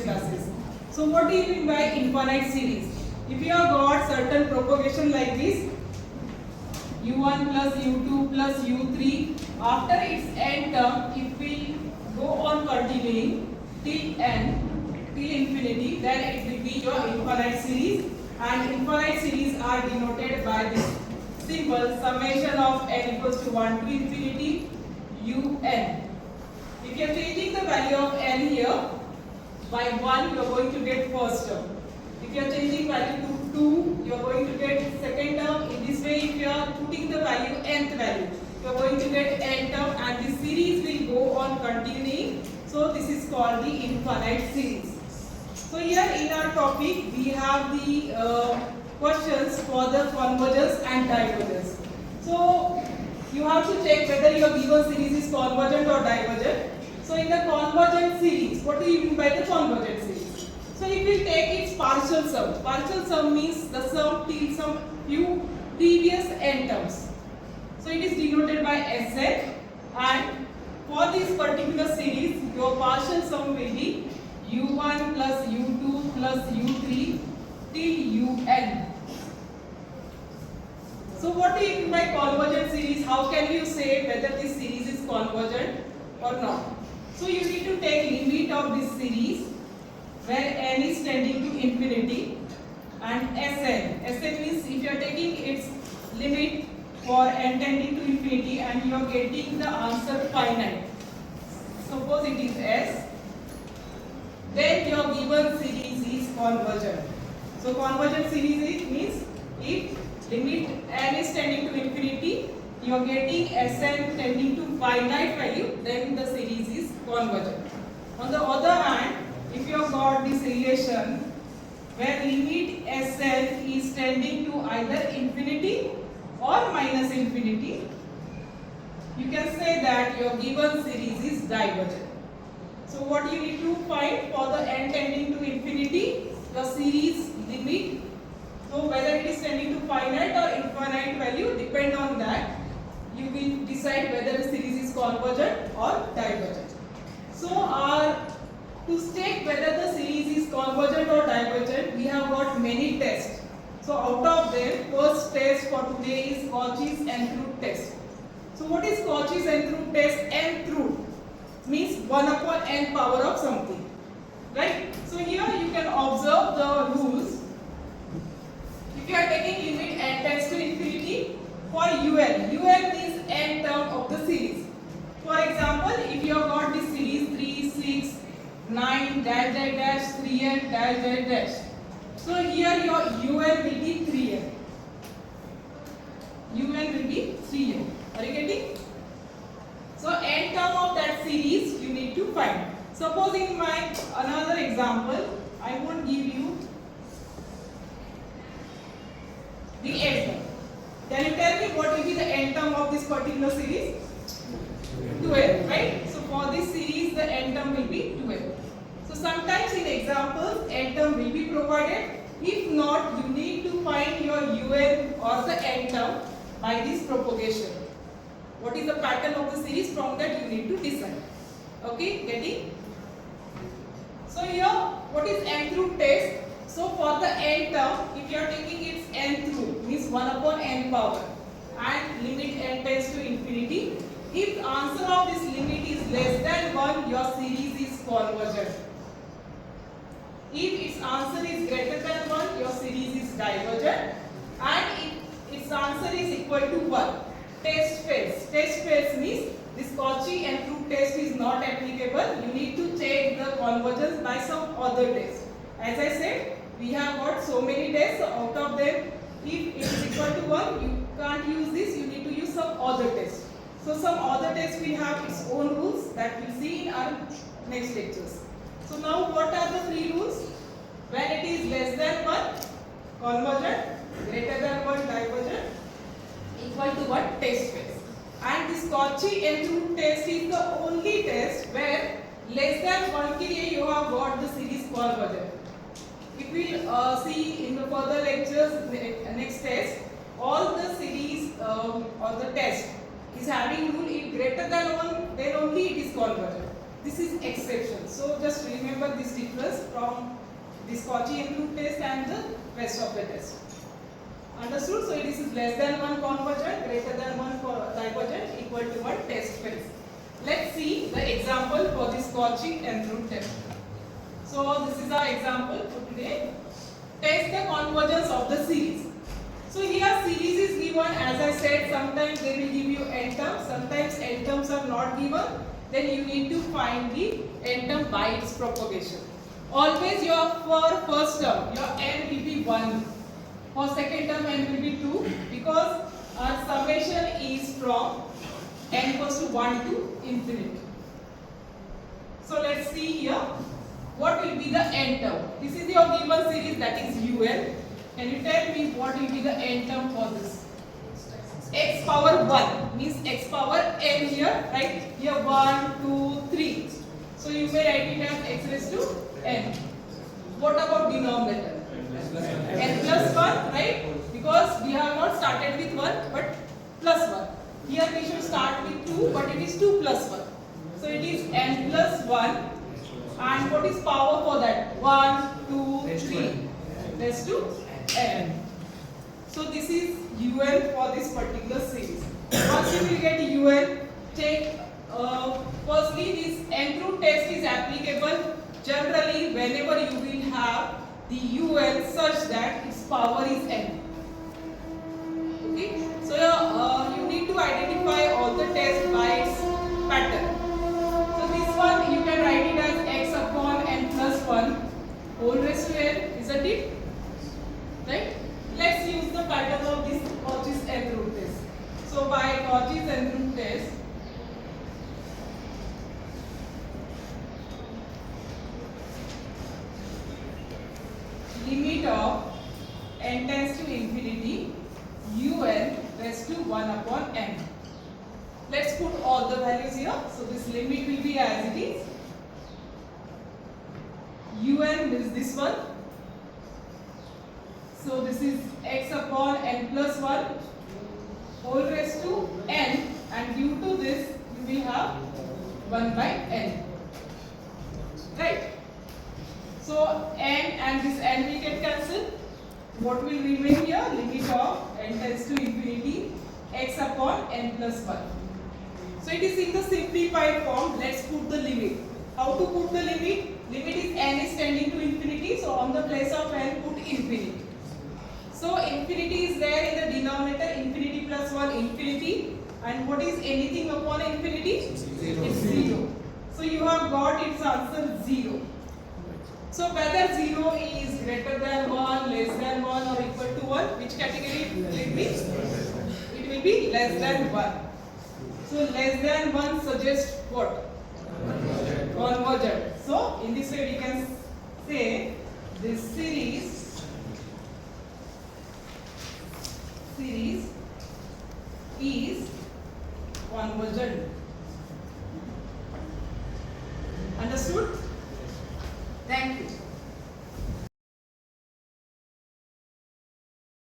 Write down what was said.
classes. So what do you mean by infinite series? If you have got certain propagation like this, u1 plus u2 plus u3, after its n term, if we go on continuing till n, till infinity, then it will be your infinite series, and infinite series are denoted by this symbol summation of n equals to 1 to infinity un. If you are changing the value of n here by 1, you are going to get first term. If you are changing value to 2, you are going to get second term. In this way, if you are putting the value nth value, you are going to get n term, and the series will go on continuing. So this is called the infinite series. So here in our topic, we have the questions for the convergence and divergence. So you have to check whether your given series is convergent or divergent. So in the convergent series, what do you mean by the convergent series? So if we take its partial sum means the sum till some few previous n terms. So it is denoted by Sn, and for this particular series, your partial sum will be u1 plus u2 plus u3 till un. So what do you mean by convergent series? How can you say whether this series is convergent or not? So you need to take limit of this series where n is tending to infinity, and Sn means if you are taking its limit for n tending to infinity and you are getting the answer finite, suppose it is S, then your given series is convergent. So convergent series means if limit n is tending to infinity, you are getting Sn tending to finite value, then the series is convergent. On the other hand, if you have got this relation where limit Sn is tending to either infinity or minus infinity, you can say that your given series is divergent. So what you need to find for the n tending to infinity, the series limit. So whether it is tending to finite or infinite value, depend on that. You will decide whether the series is convergent or divergent. So to state whether the series is convergent or divergent, we have got many tests. So out of them, first test for today is Cauchy's Entropy test. So what is Cauchy's Entropy test? Entropy means 1 upon n power of something, right? So here you can observe the rules. If you are taking limit n tends to infinity, for un means n term of the series. For example, if you have got this series 3, 6, 9, dash, dash, dash, 3n, dash, dash, dash. So here your un will be 3n. Un will be 3n. Are you getting? So n term of that series you need to find. Suppose in my another example, I won't give you the n term. Can you tell me what will be the n term of this particular series? 12, right? So for this series the n term will be 12. So sometimes in examples n term will be provided. If not, you need to find your un or the n term by this propagation. What is the pattern of the series? From that you need to decide. Okay, getting? So here, what is Entropy test? So for the n term, if you are taking its nth root, means 1 upon n power, and limit n tends to infinity, if answer of this limit is less than 1, your series is convergent. If its answer is greater than 1, your series is divergent, and if its answer is equal to 1, test fails. Test fails means this Cauchy Entropy test is not applicable. You need to check the convergence by some other test. As I said, we have got so many tests. So out of them, if it is equal to 1, you can't use this. You need to use some other test. So some other tests will have its own rules that we'll see in our next lectures. So now what are the three rules? When it is less than 1, convergent, greater than 1, divergent, equal to 1, test phase. And this Cauchy Entropy test is the only test where less than 1 ke liye you have got the series convergent. If we see in the further lectures, next test, all the series or the test is having rule if greater than 1, then only it is convergent. This is exception. So just remember this difference. differs from this Cauchy-Entrup test and the rest of the test. Understood? So it is less than 1 convergent, greater than 1 divergent, equal to 1 test phase. Let's see the example for this Cauchy-Entrup test. So this is our example for today. Test the convergence of the series. So here series is given, as I said, sometimes they will give you n terms, sometimes n terms are not given. Then you need to find the n term by its propagation. Always for first term, your n will be 1. For second term, n will be 2, because our summation is from n equals to 1 to infinity. So let's see here. What will be the n term? This is your given series, that is un. Can you tell me what will be the n term for this? X power 1 means x power n here, right? Here 1, 2, 3. So you may write it as x raised to n. What about denominator? N plus 1, right? Because we have not started with 1 but plus 1. Here we should start with 2, but it is 2 plus 1. So it is n plus 1. And what is power for that? 1, 2, 3. Raised to n. So this is un for this particular series. Once you will get un, take firstly this Entrup test is applicable generally whenever you will have the un such that its power is n. Okay, so you need to identify all the tests by its pattern. So this one you can write it as x upon n plus 1 whole raised to n, isn't it? Right? Let's use the pattern of this Cauchy-Entrup test. So by Cauchy-Entrup test, limit of n tends to infinity, un raised to 1 upon n. Let's put all the values here. So this limit will be as it is. Un is this one. So this is x upon n plus 1 whole raised to n, and due to this you will have 1 by n. Right? So n and this n will get cancelled. What will remain here? Limit of n tends to infinity x upon n plus 1. So it is in the simplified form. Let's put the limit. How to put the limit? Limit is n is tending to infinity. So on the place of n put infinity. So infinity is there in the denominator, infinity plus 1 infinity, and what is anything upon infinity? 0. It's 0. So you have got its answer 0. So whether 0 is greater than 1, less than 1 or equal to 1, which category it will be? It will be less than 1. So less than 1 suggests what? Convergent. So in this way we can say this series is convergent.